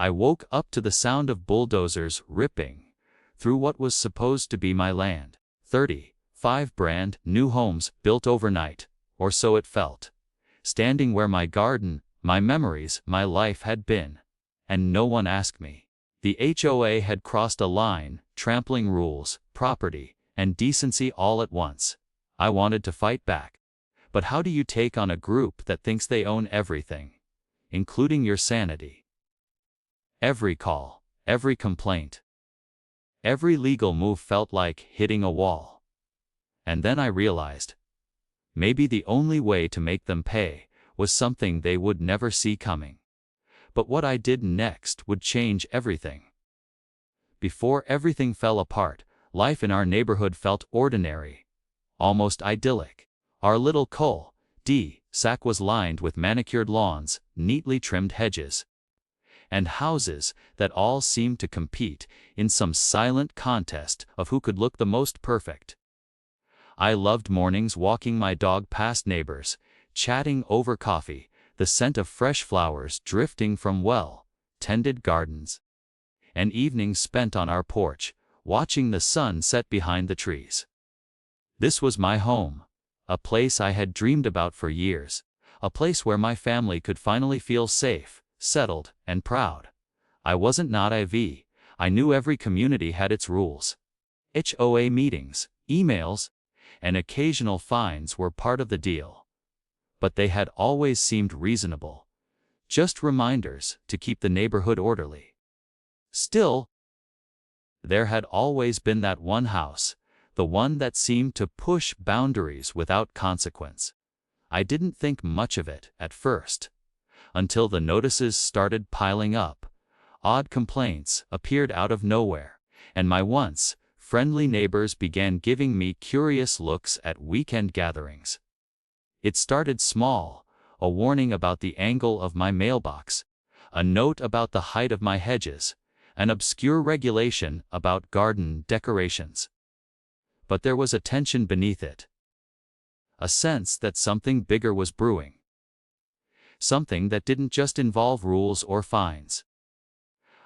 I woke up to the sound of bulldozers ripping through what was supposed to be my land. 35 brand new homes built overnight, or so it felt, standing where my garden, my memories, my life had been. And no one asked me. The HOA had crossed a line, trampling rules, property, and decency all at once. I wanted to fight back. But how do you take on a group that thinks they own everything, including your sanity? Every call, every complaint, every legal move felt like hitting a wall. And then I realized, maybe the only way to make them pay was something they would never see coming. But what I did next would change everything. Before everything fell apart, life in our neighborhood felt ordinary, almost idyllic. Our little cul-de-sac was lined with manicured lawns, neatly trimmed hedges, and houses that all seemed to compete in some silent contest of who could look the most perfect. I loved mornings walking my dog past neighbors, chatting over coffee, the scent of fresh flowers drifting from well-tended gardens, and evenings spent on our porch, watching the sun set behind the trees. This was my home, a place I had dreamed about for years, a place where my family could finally feel safe, settled, and proud. I wasn't naive. I knew every community had its rules. HOA meetings, emails, and occasional fines were part of the deal. But they had always seemed reasonable, just reminders to keep the neighborhood orderly. Still, there had always been that one house, the one that seemed to push boundaries without consequence. I didn't think much of it at first, until the notices started piling up. Odd complaints appeared out of nowhere, and my once friendly neighbors began giving me curious looks at weekend gatherings. It started small, a warning about the angle of my mailbox, a note about the height of my hedges, an obscure regulation about garden decorations. But there was a tension beneath it, a sense that something bigger was brewing. Something that didn't just involve rules or fines.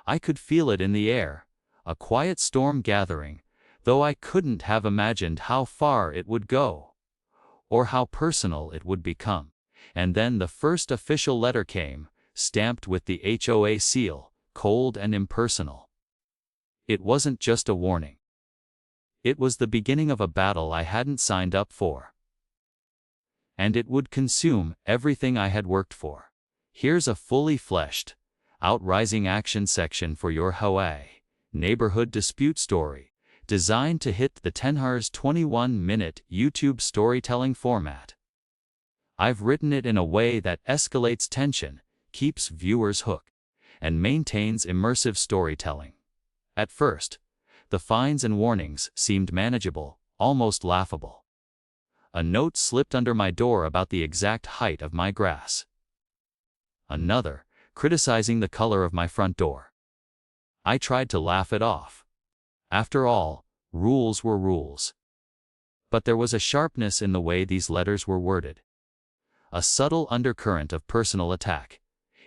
I could feel it in the air, a quiet storm gathering, though I couldn't have imagined how far it would go, or how personal it would become. And then the first official letter came, stamped with the HOA seal, cold and impersonal. It wasn't just a warning. It was the beginning of a battle I hadn't signed up for. And it would consume everything I had worked for. Here's a fully fleshed out rising action section for your HOA neighborhood dispute story, designed to hit the 10 hours 21-minute YouTube storytelling format. I've written it in a way that escalates tension, keeps viewers hooked, and maintains immersive storytelling. At first, the fines and warnings seemed manageable, almost laughable. A note slipped under my door about the exact height of my grass. Another, criticizing the color of my front door. I tried to laugh it off. After all, rules were rules. But there was a sharpness in the way these letters were worded. A subtle undercurrent of personal attack.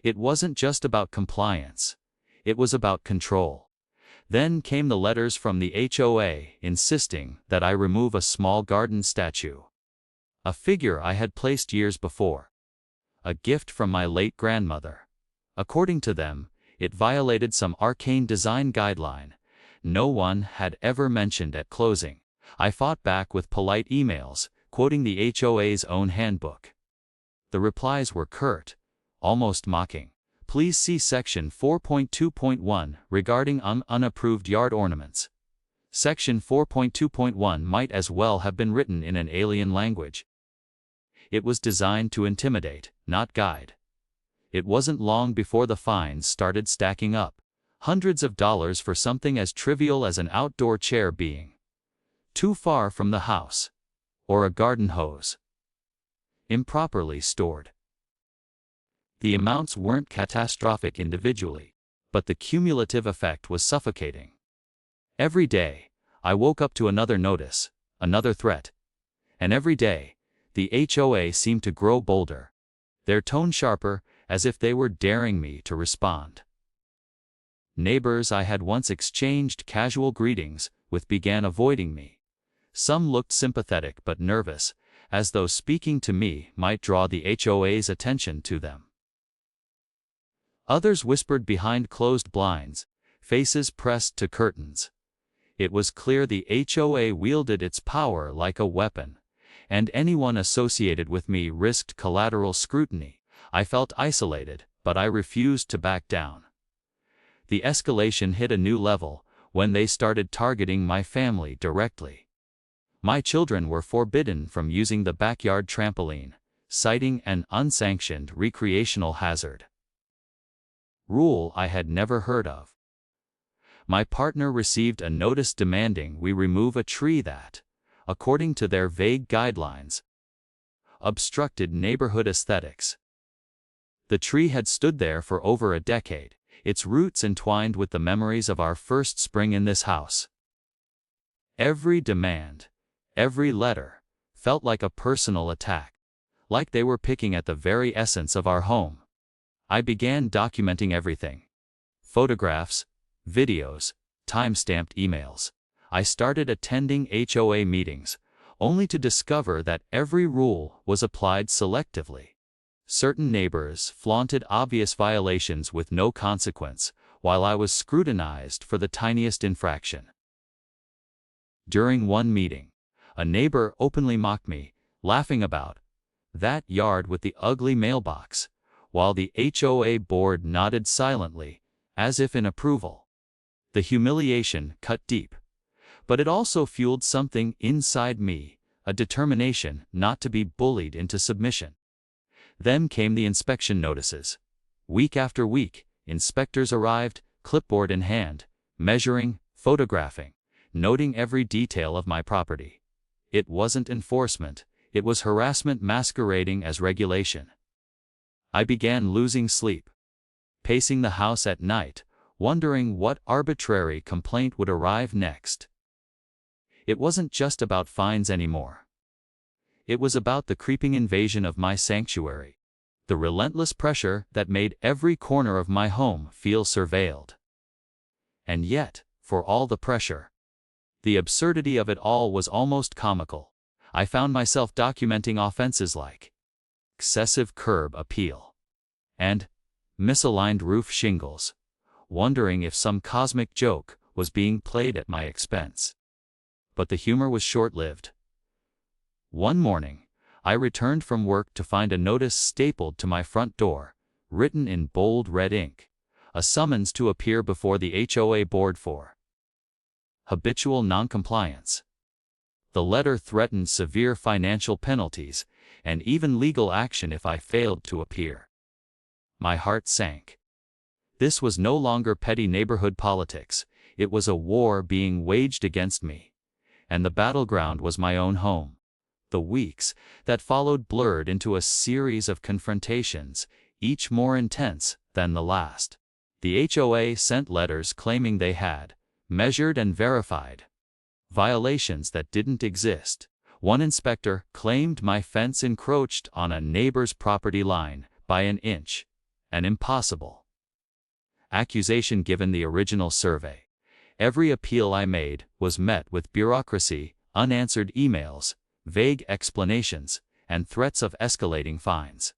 It wasn't just about compliance. It was about control. Then came the letters from the HOA insisting that I remove a small garden statue. A figure I had placed years before. A gift from my late grandmother. According to them, it violated some arcane design guideline no one had ever mentioned at closing. I fought back with polite emails, quoting the HOA's own handbook. The replies were curt, almost mocking. Please see section 4.2.1 regarding unapproved yard ornaments. Section 4.2.1 might as well have been written in an alien language. It was designed to intimidate, not guide. It wasn't long before the fines started stacking up. Hundreds of dollars for something as trivial as an outdoor chair being too far from the house, or a garden hose improperly stored. The amounts weren't catastrophic individually, but the cumulative effect was suffocating. Every day, I woke up to another notice, another threat. And every day, the HOA seemed to grow bolder, their tone sharper, as if they were daring me to respond. Neighbors I had once exchanged casual greetings with began avoiding me. Some looked sympathetic but nervous, as though speaking to me might draw the HOA's attention to them. Others whispered behind closed blinds, faces pressed to curtains. It was clear the HOA wielded its power like a weapon, and anyone associated with me risked collateral scrutiny. I felt isolated, but I refused to back down. The escalation hit a new level when they started targeting my family directly. My children were forbidden from using the backyard trampoline, citing an unsanctioned recreational hazard. Rule I had never heard of. My partner received a notice demanding we remove a tree that, according to their vague guidelines, obstructed neighborhood aesthetics. The tree had stood there for over a decade, its roots entwined with the memories of our first spring in this house. Every demand, every letter, felt like a personal attack, like they were picking at the very essence of our home. I began documenting everything. Photographs, videos, time-stamped emails. I started attending HOA meetings, only to discover that every rule was applied selectively. Certain neighbors flaunted obvious violations with no consequence, while I was scrutinized for the tiniest infraction. During one meeting, a neighbor openly mocked me, laughing about that yard with the ugly mailbox, while the HOA board nodded silently, as if in approval. The humiliation cut deep, but it also fueled something inside me, a determination not to be bullied into submission. Then came the inspection notices. Week after week, inspectors arrived, clipboard in hand, measuring, photographing, noting every detail of my property. It wasn't enforcement, it was harassment masquerading as regulation. I began losing sleep, pacing the house at night, wondering what arbitrary complaint would arrive next. It wasn't just about fines anymore. It was about the creeping invasion of my sanctuary, the relentless pressure that made every corner of my home feel surveilled. And yet, for all the pressure, the absurdity of it all was almost comical. I found myself documenting offenses like excessive curb appeal and misaligned roof shingles, wondering if some cosmic joke was being played at my expense. But the humor was short-lived. One morning, I returned from work to find a notice stapled to my front door, written in bold red ink, a summons to appear before the HOA board for habitual noncompliance. The letter threatened severe financial penalties, and even legal action if I failed to appear. My heart sank. This was no longer petty neighborhood politics, it was a war being waged against me, and the battleground was my own home. The weeks that followed blurred into a series of confrontations, each more intense than the last. The HOA sent letters claiming they had measured and verified violations that didn't exist. One inspector claimed my fence encroached on a neighbor's property line by an inch, an impossible accusation given the original survey. Every appeal I made was met with bureaucracy, unanswered emails, vague explanations, and threats of escalating fines.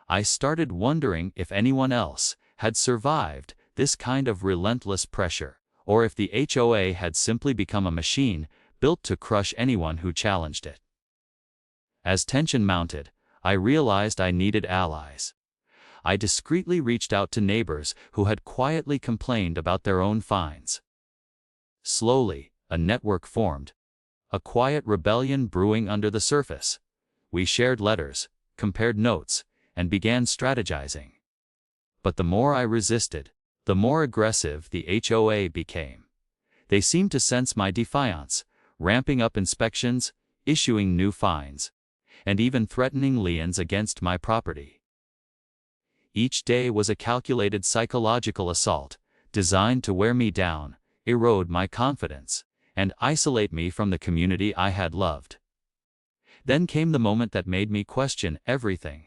I started wondering if anyone else had survived this kind of relentless pressure, or if the HOA had simply become a machine built to crush anyone who challenged it. As tension mounted, I realized I needed allies. I discreetly reached out to neighbors who had quietly complained about their own fines. Slowly, a network formed, a quiet rebellion brewing under the surface. We shared letters, compared notes, and began strategizing. But the more I resisted, the more aggressive the HOA became. They seemed to sense my defiance, ramping up inspections, issuing new fines, and even threatening liens against my property. Each day was a calculated psychological assault, designed to wear me down, erode my confidence, and isolate me from the community I had loved. Then came the moment that made me question everything.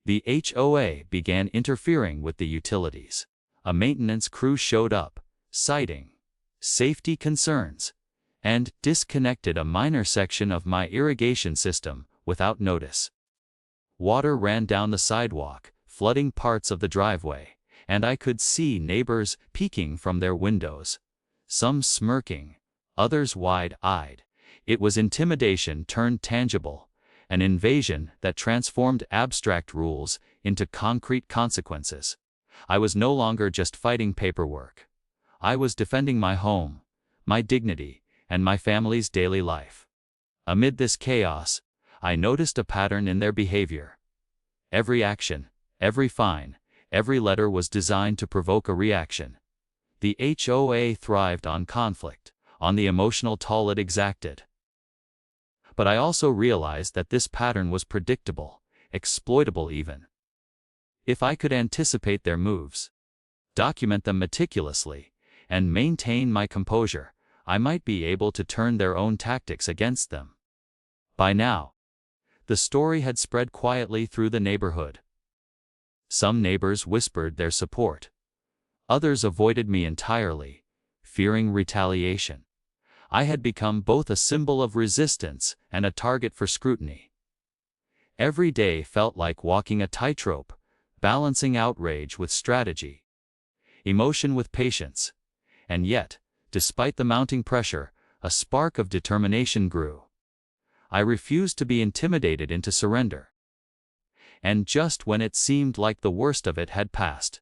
The HOA began interfering with the utilities. A maintenance crew showed up, citing safety concerns, and disconnected a minor section of my irrigation system without notice. Water ran down the sidewalk, flooding parts of the driveway, and I could see neighbors peeking from their windows, some smirking, others wide-eyed. It was intimidation turned tangible, an invasion that transformed abstract rules into concrete consequences. I was no longer just fighting paperwork. I was defending my home, my dignity, and my family's daily life. Amid this chaos, I noticed a pattern in their behavior. Every action, every fine, every letter was designed to provoke a reaction. The HOA thrived on conflict, on the emotional toll it exacted. But I also realized that this pattern was predictable, exploitable even. If I could anticipate their moves, document them meticulously, and maintain my composure, I might be able to turn their own tactics against them. By now, the story had spread quietly through the neighborhood. Some neighbors whispered their support. Others avoided me entirely, fearing retaliation. I had become both a symbol of resistance and a target for scrutiny. Every day felt like walking a tightrope, balancing outrage with strategy, emotion with patience. And yet, despite the mounting pressure, a spark of determination grew. I refused to be intimidated into surrender. And just when it seemed like the worst of it had passed,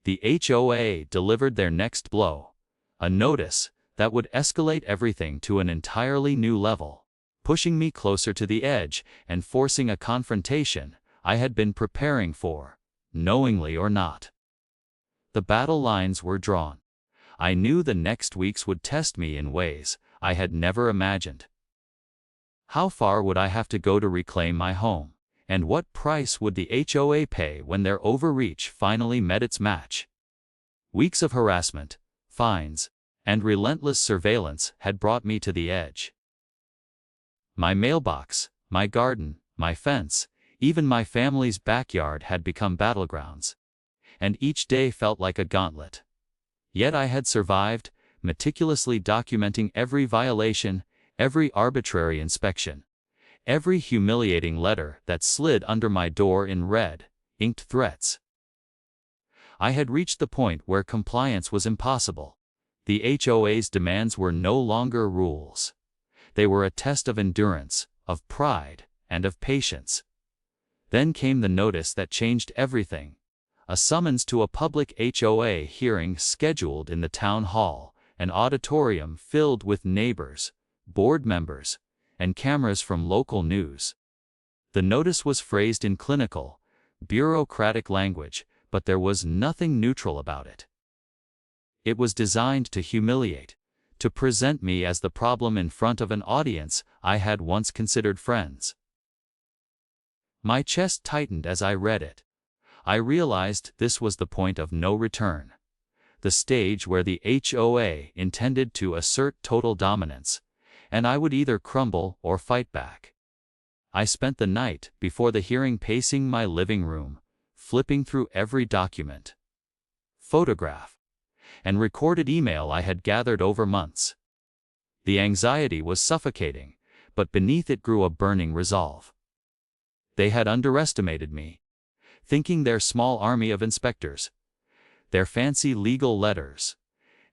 the HOA delivered their next blow, a notice that would escalate everything to an entirely new level, pushing me closer to the edge and forcing a confrontation I had been preparing for, knowingly or not. The battle lines were drawn. I knew the next weeks would test me in ways I had never imagined. How far would I have to go to reclaim my home? And what price would the HOA pay when their overreach finally met its match? Weeks of harassment, fines, and relentless surveillance had brought me to the edge. My mailbox, my garden, my fence, even my family's backyard had become battlegrounds. And each day felt like a gauntlet. Yet I had survived, meticulously documenting every violation, every arbitrary inspection, every humiliating letter that slid under my door in red, inked threats. I had reached the point where compliance was impossible. The HOA's demands were no longer rules. They were a test of endurance, of pride, and of patience. Then came the notice that changed everything. A summons to a public HOA hearing scheduled in the town hall, an auditorium filled with neighbors, board members, and cameras from local news. The notice was phrased in clinical, bureaucratic language, but there was nothing neutral about it. It was designed to humiliate, to present me as the problem in front of an audience I had once considered friends. My chest tightened as I read it. I realized this was the point of no return, the stage where the HOA intended to assert total dominance, and I would either crumble or fight back. I spent the night before the hearing pacing my living room, flipping through every document, photograph, and recorded email I had gathered over months. The anxiety was suffocating, but beneath it grew a burning resolve. They had underestimated me, thinking their small army of inspectors, their fancy legal letters,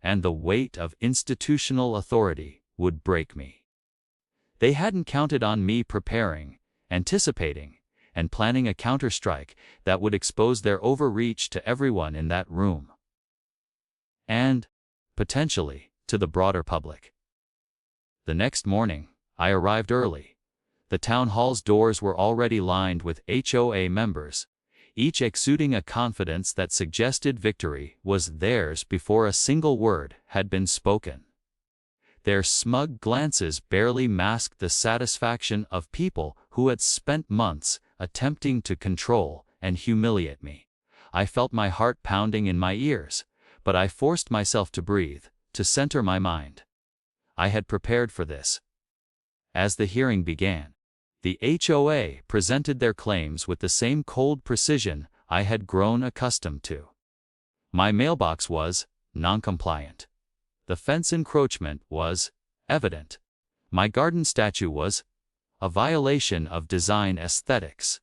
and the weight of institutional authority would break me. They hadn't counted on me preparing, anticipating, and planning a counterstrike that would expose their overreach to everyone in that room. And, potentially, to the broader public. The next morning, I arrived early. The town hall's doors were already lined with HOA members, each exuding a confidence that suggested victory was theirs before a single word had been spoken. Their smug glances barely masked the satisfaction of people who had spent months attempting to control and humiliate me. I felt my heart pounding in my ears, but I forced myself to breathe, to center my mind. I had prepared for this. As the hearing began, the HOA presented their claims with the same cold precision I had grown accustomed to. My mailbox was non-compliant. The fence encroachment was evident. My garden statue was a violation of design aesthetics.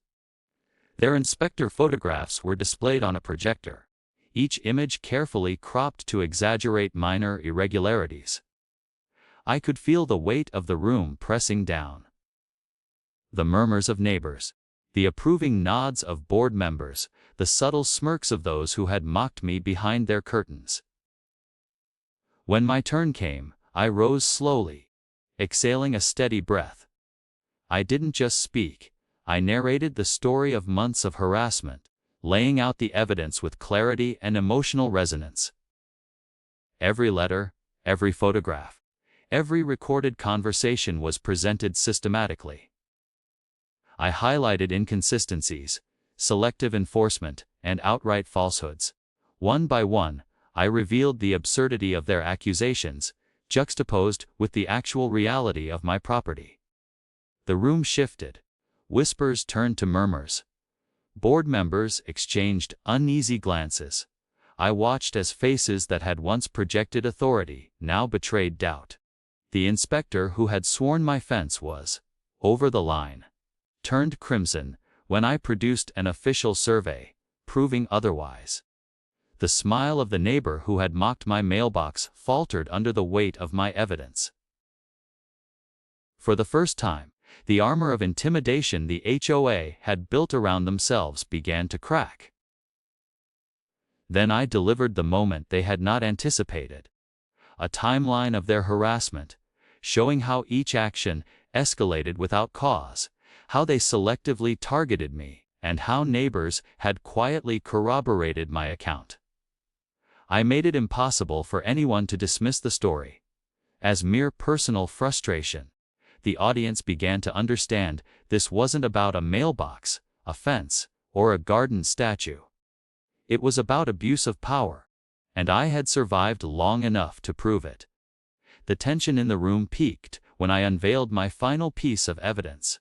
Their inspector photographs were displayed on a projector, each image carefully cropped to exaggerate minor irregularities. I could feel the weight of the room pressing down. The murmurs of neighbors, the approving nods of board members, the subtle smirks of those who had mocked me behind their curtains. When my turn came, I rose slowly, exhaling a steady breath. I didn't just speak, I narrated the story of months of harassment, laying out the evidence with clarity and emotional resonance. Every letter, every photograph, every recorded conversation was presented systematically. I highlighted inconsistencies, selective enforcement, and outright falsehoods. One by one, I revealed the absurdity of their accusations, juxtaposed with the actual reality of my property. The room shifted. Whispers turned to murmurs. Board members exchanged uneasy glances. I watched as faces that had once projected authority now betrayed doubt. The inspector who had sworn my fence was over the line turned crimson when I produced an official survey, proving otherwise. The smile of the neighbor who had mocked my mailbox faltered under the weight of my evidence. For the first time, the armor of intimidation the HOA had built around themselves began to crack. Then I delivered the moment they had not anticipated. A timeline of their harassment, showing how each action escalated without cause, how they selectively targeted me, and how neighbors had quietly corroborated my account. I made it impossible for anyone to dismiss the story as mere personal frustration. The audience began to understand this wasn't about a mailbox, a fence, or a garden statue. It was about abuse of power, and I had survived long enough to prove it. The tension in the room peaked when I unveiled my final piece of evidence.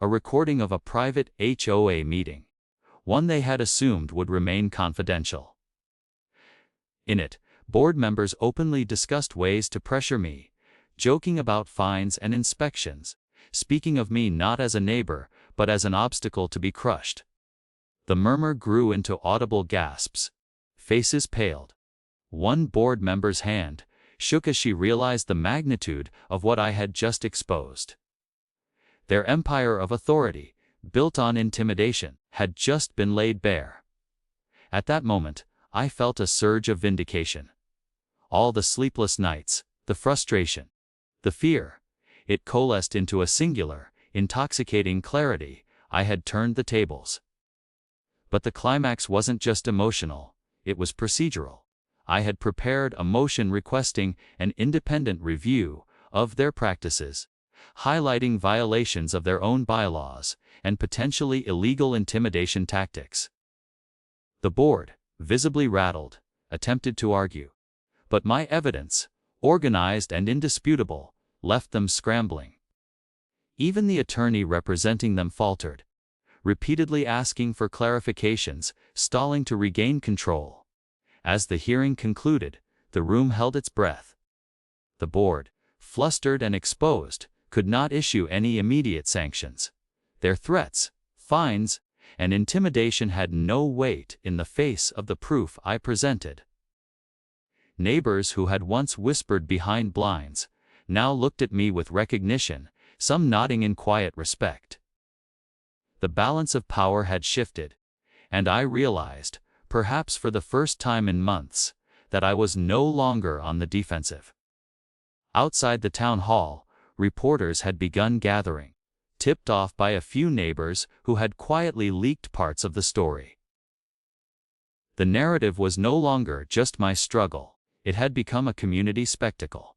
A recording of a private HOA meeting, one they had assumed would remain confidential. In it, board members openly discussed ways to pressure me, joking about fines and inspections, speaking of me not as a neighbor, but as an obstacle to be crushed. The murmur grew into audible gasps. Faces paled. One board member's hand shook as she realized the magnitude of what I had just exposed. Their empire of authority, built on intimidation, had just been laid bare. At that moment, I felt a surge of vindication. All the sleepless nights, the frustration, the fear, it coalesced into a singular, intoxicating clarity. I had turned the tables. But the climax wasn't just emotional, it was procedural. I had prepared a motion requesting an independent review of their practices, highlighting violations of their own bylaws and potentially illegal intimidation tactics. The board, visibly rattled, attempted to argue. But my evidence, organized and indisputable, left them scrambling. Even the attorney representing them faltered, repeatedly asking for clarifications, stalling to regain control. As the hearing concluded, the room held its breath. The board, flustered and exposed, could not issue any immediate sanctions. Their threats, fines, and intimidation had no weight in the face of the proof I presented. Neighbors who had once whispered behind blinds now looked at me with recognition, some nodding in quiet respect. The balance of power had shifted, and I realized, perhaps for the first time in months, that I was no longer on the defensive. Outside the town hall, reporters had begun gathering, tipped off by a few neighbors who had quietly leaked parts of the story. The narrative was no longer just my struggle, it had become a community spectacle.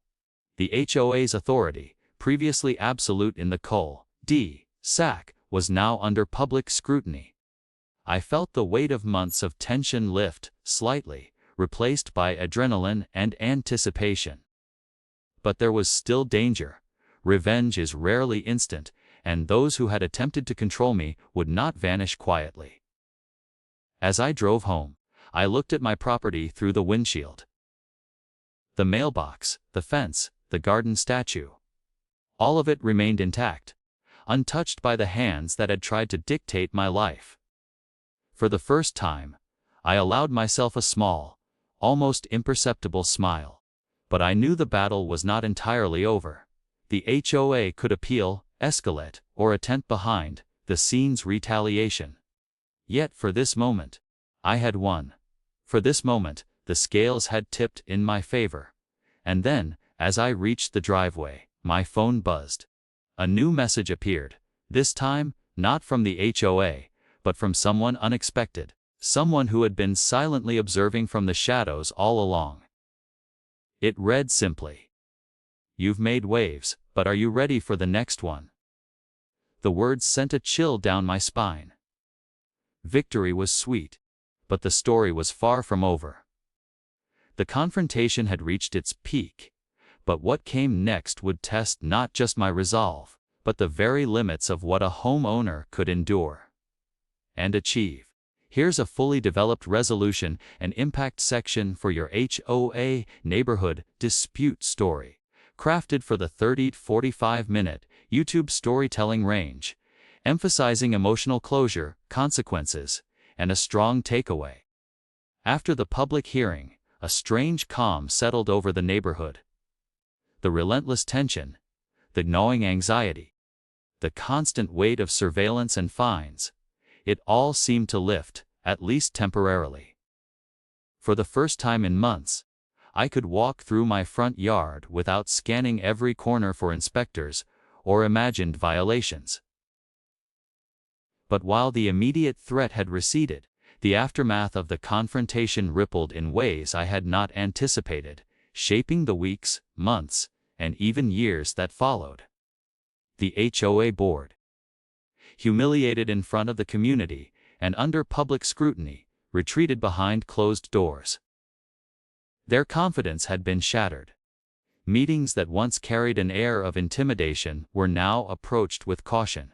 The HOA's authority, previously absolute in the cul-de-sac, was now under public scrutiny. I felt the weight of months of tension lift slightly, replaced by adrenaline and anticipation. But there was still danger. Revenge is rarely instant, and those who had attempted to control me would not vanish quietly. As I drove home, I looked at my property through the windshield. The mailbox, the fence, the garden statue. All of it remained intact, untouched by the hands that had tried to dictate my life. For the first time, I allowed myself a small, almost imperceptible smile. But I knew the battle was not entirely over. The HOA could appeal, escalate, or attempt behind the scenes retaliation. Yet for this moment, I had won. For this moment, the scales had tipped in my favor. And then, as I reached the driveway, my phone buzzed. A new message appeared, this time, not from the HOA, but from someone unexpected, someone who had been silently observing from the shadows all along. It read simply, "You've made waves, but are you ready for the next one?" The words sent a chill down my spine. Victory was sweet, but the story was far from over. The confrontation had reached its peak, but what came next would test not just my resolve, but the very limits of what a homeowner could endure and achieve. Here's a fully developed resolution and impact section for your HOA neighborhood dispute story, crafted for the 30 to 45-minute YouTube storytelling range, emphasizing emotional closure, consequences, and a strong takeaway. After the public hearing, a strange calm settled over the neighborhood. The relentless tension, the gnawing anxiety, the constant weight of surveillance and fines, it all seemed to lift, at least temporarily. For the first time in months, I could walk through my front yard without scanning every corner for inspectors or imagined violations. But while the immediate threat had receded, the aftermath of the confrontation rippled in ways I had not anticipated, shaping the weeks, months, and even years that followed. The HOA board, humiliated in front of the community and under public scrutiny, retreated behind closed doors. Their confidence had been shattered. Meetings that once carried an air of intimidation were now approached with caution.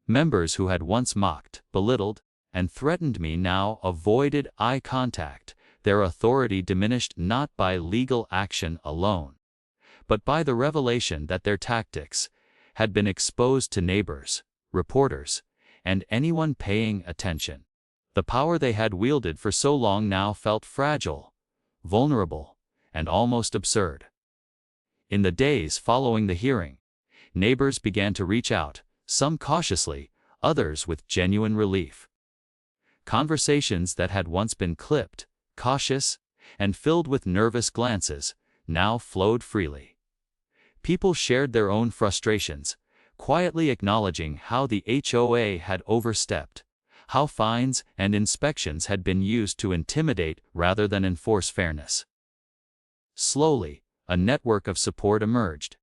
Members who had once mocked, belittled, and threatened me now avoided eye contact, their authority diminished not by legal action alone, but by the revelation that their tactics had been exposed to neighbors, reporters, and anyone paying attention. The power they had wielded for so long now felt fragile, vulnerable, and almost absurd. In the days following the hearing, neighbors began to reach out, some cautiously, others with genuine relief. Conversations that had once been clipped, cautious, and filled with nervous glances, now flowed freely. People shared their own frustrations, quietly acknowledging how the HOA had overstepped, how fines and inspections had been used to intimidate rather than enforce fairness. Slowly, a network of support emerged,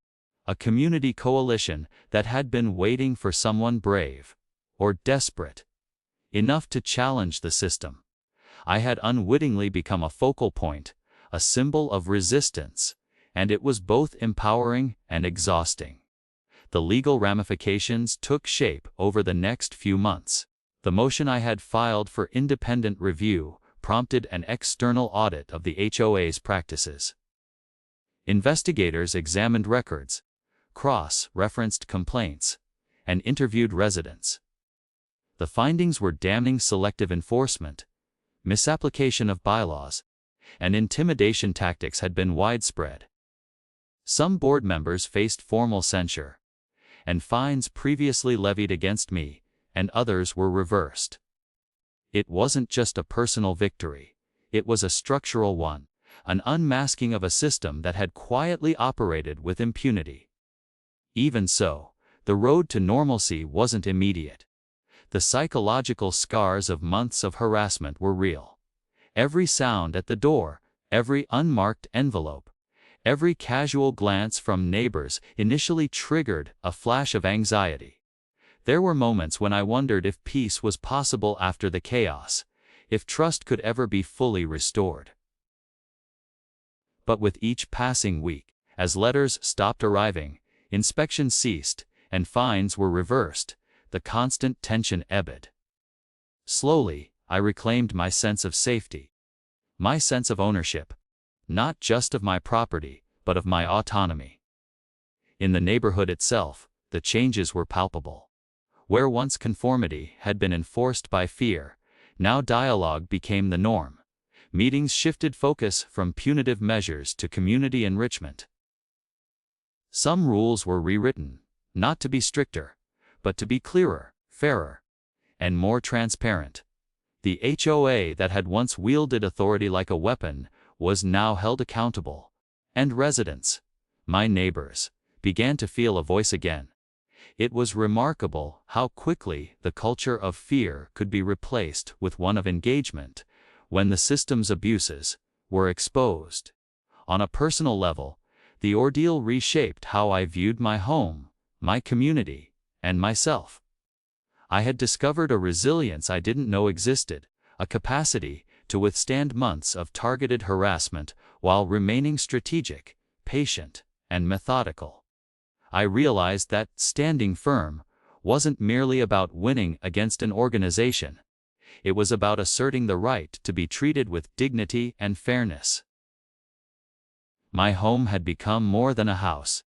a community coalition that had been waiting for someone brave, or desperate, enough to challenge the system. I had unwittingly become a focal point, a symbol of resistance, and it was both empowering and exhausting. The legal ramifications took shape over the next few months. The motion I had filed for independent review prompted an external audit of the HOA's practices. Investigators examined records, cross-referenced complaints, and interviewed residents. The findings were damning: selective enforcement, misapplication of bylaws, and intimidation tactics had been widespread. Some board members faced formal censure, and fines previously levied against me and others were reversed. It wasn't just a personal victory, it was a structural one, an unmasking of a system that had quietly operated with impunity. Even so, the road to normalcy wasn't immediate. The psychological scars of months of harassment were real. Every sound at the door, every unmarked envelope, every casual glance from neighbors initially triggered a flash of anxiety. There were moments when I wondered if peace was possible after the chaos, if trust could ever be fully restored. But with each passing week, as letters stopped arriving, inspections ceased, and fines were reversed, the constant tension ebbed. Slowly, I reclaimed my sense of safety, my sense of ownership, not just of my property, but of my autonomy. In the neighborhood itself, the changes were palpable. Where once conformity had been enforced by fear, now dialogue became the norm. Meetings shifted focus from punitive measures to community enrichment. Some rules were rewritten, not to be stricter, but to be clearer, fairer, and more transparent. The HOA that had once wielded authority like a weapon was now held accountable, and residents, my neighbors, began to feel a voice again. It was remarkable how quickly the culture of fear could be replaced with one of engagement when the system's abuses were exposed. On a personal level, the ordeal reshaped how I viewed my home, my community, and myself. I had discovered a resilience I didn't know existed, a capacity to withstand months of targeted harassment while remaining strategic, patient, and methodical. I realized that standing firm wasn't merely about winning against an organization. It was about asserting the right to be treated with dignity and fairness. My home had become more than a house.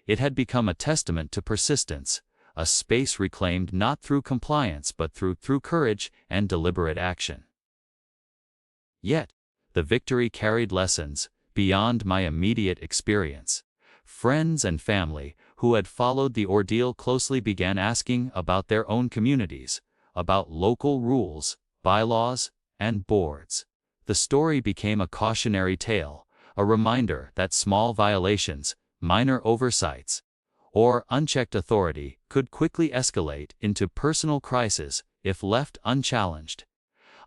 It had become a testament to persistence, a space reclaimed not through compliance but through courage and deliberate action. Yet, the victory carried lessons beyond my immediate experience. Friends and family who had followed the ordeal closely began asking about their own communities, about local rules, bylaws, and boards. The story became a cautionary tale, a reminder that small violations, minor oversights, or unchecked authority could quickly escalate into personal crisis if left unchallenged.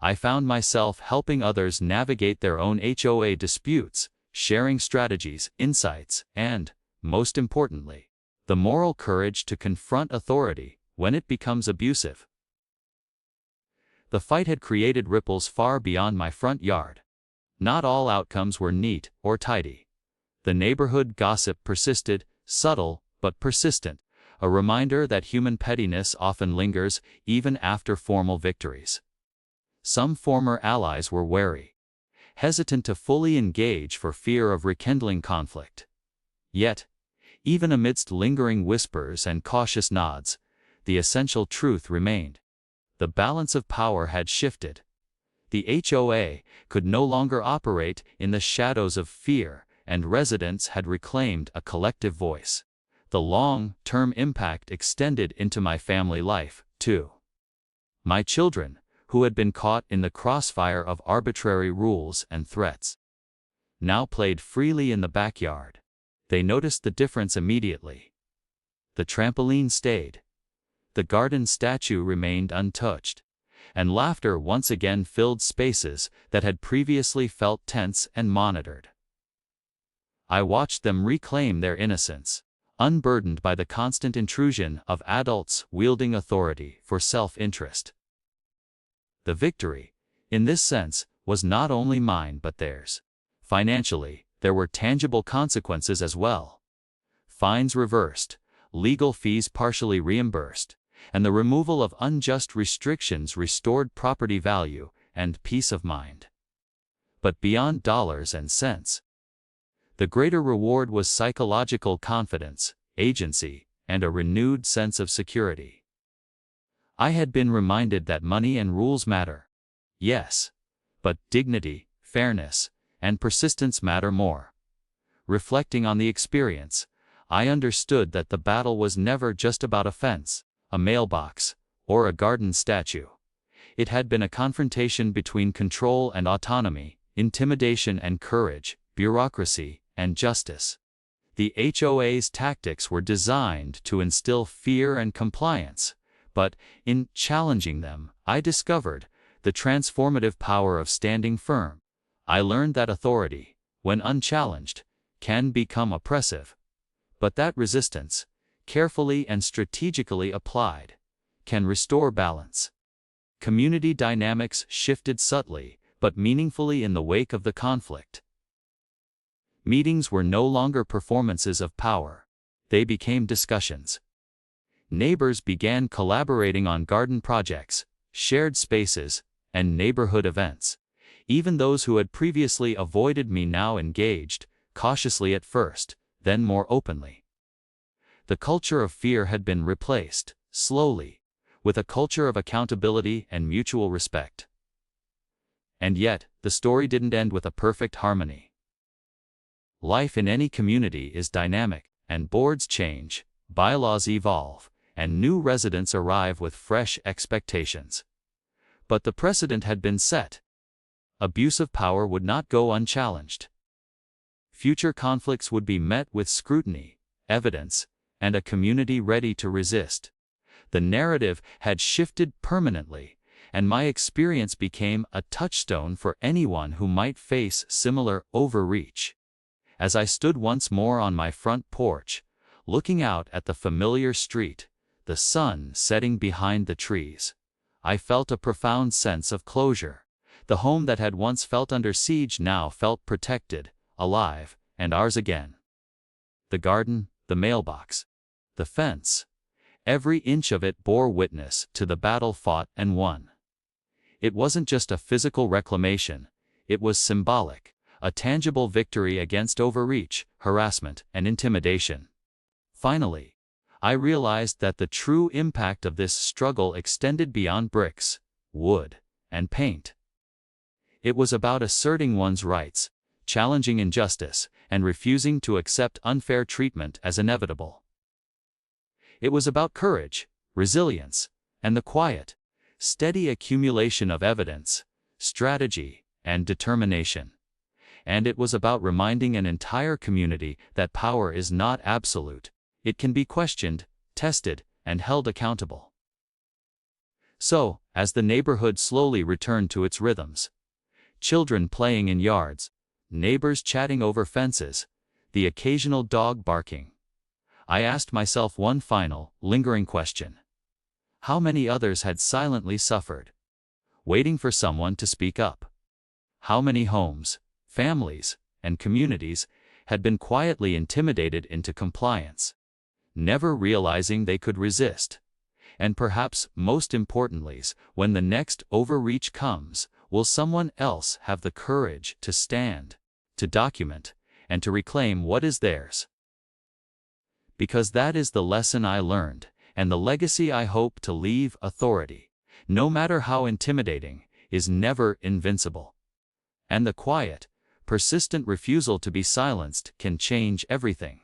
I found myself helping others navigate their own HOA disputes, sharing strategies, insights, and, most importantly, the moral courage to confront authority when it becomes abusive. The fight had created ripples far beyond my front yard. Not all outcomes were neat or tidy. The neighborhood gossip persisted, subtle but persistent, a reminder that human pettiness often lingers even after formal victories. Some former allies were wary, hesitant to fully engage for fear of rekindling conflict. Yet, even amidst lingering whispers and cautious nods, the essential truth remained. The balance of power had shifted. The HOA could no longer operate in the shadows of fear, and residents had reclaimed a collective voice. The long-term impact extended into my family life, too. My children, who had been caught in the crossfire of arbitrary rules and threats, now played freely in the backyard. They noticed the difference immediately. The trampoline stayed. The garden statue remained untouched, and laughter once again filled spaces that had previously felt tense and monitored. I watched them reclaim their innocence, unburdened by the constant intrusion of adults wielding authority for self-interest. The victory, in this sense, was not only mine but theirs. Financially, there were tangible consequences as well. Fines reversed, legal fees partially reimbursed, and the removal of unjust restrictions restored property value and peace of mind. But beyond dollars and cents, the greater reward was psychological confidence, agency, and a renewed sense of security. I had been reminded that money and rules matter. Yes, but dignity, fairness, and persistence matter more. Reflecting on the experience, I understood that the battle was never just about a fence, a mailbox, or a garden statue. It had been a confrontation between control and autonomy, intimidation and courage, bureaucracy and justice. The HOA's tactics were designed to instill fear and compliance, but in challenging them, I discovered the transformative power of standing firm. I learned that authority, when unchallenged, can become oppressive, but that resistance, carefully and strategically applied, can restore balance. Community dynamics shifted subtly but meaningfully in the wake of the conflict. Meetings were no longer performances of power. They became discussions. Neighbors began collaborating on garden projects, shared spaces, and neighborhood events. Even those who had previously avoided me now engaged, cautiously at first, then more openly. The culture of fear had been replaced, slowly, with a culture of accountability and mutual respect. And yet, the story didn't end with a perfect harmony. Life in any community is dynamic, and boards change, bylaws evolve, and new residents arrive with fresh expectations. But the precedent had been set. Abuse of power would not go unchallenged. Future conflicts would be met with scrutiny, evidence, and a community ready to resist. The narrative had shifted permanently, and my experience became a touchstone for anyone who might face similar overreach. As I stood once more on my front porch, looking out at the familiar street, the sun setting behind the trees, I felt a profound sense of closure. The home that had once felt under siege now felt protected, alive, and ours again. The garden, the mailbox, the fence, every inch of it bore witness to the battle fought and won. It wasn't just a physical reclamation, it was symbolic, a tangible victory against overreach, harassment, and intimidation. Finally, I realized that the true impact of this struggle extended beyond bricks, wood, and paint. It was about asserting one's rights, challenging injustice, and refusing to accept unfair treatment as inevitable. It was about courage, resilience, and the quiet, steady accumulation of evidence, strategy, and determination. And it was about reminding an entire community that power is not absolute. It can be questioned, tested, and held accountable. So, as the neighborhood slowly returned to its rhythms, children playing in yards, neighbors chatting over fences, the occasional dog barking, I asked myself one final, lingering question. How many others had silently suffered, waiting for someone to speak up? How many homes, families, and communities had been quietly intimidated into compliance, never realizing they could resist? And perhaps most importantly, when the next overreach comes, will someone else have the courage to stand, to document, and to reclaim what is theirs? Because that is the lesson I learned, and the legacy I hope to leave: authority, no matter how intimidating, is never invincible. And the quiet, persistent refusal to be silenced can change everything.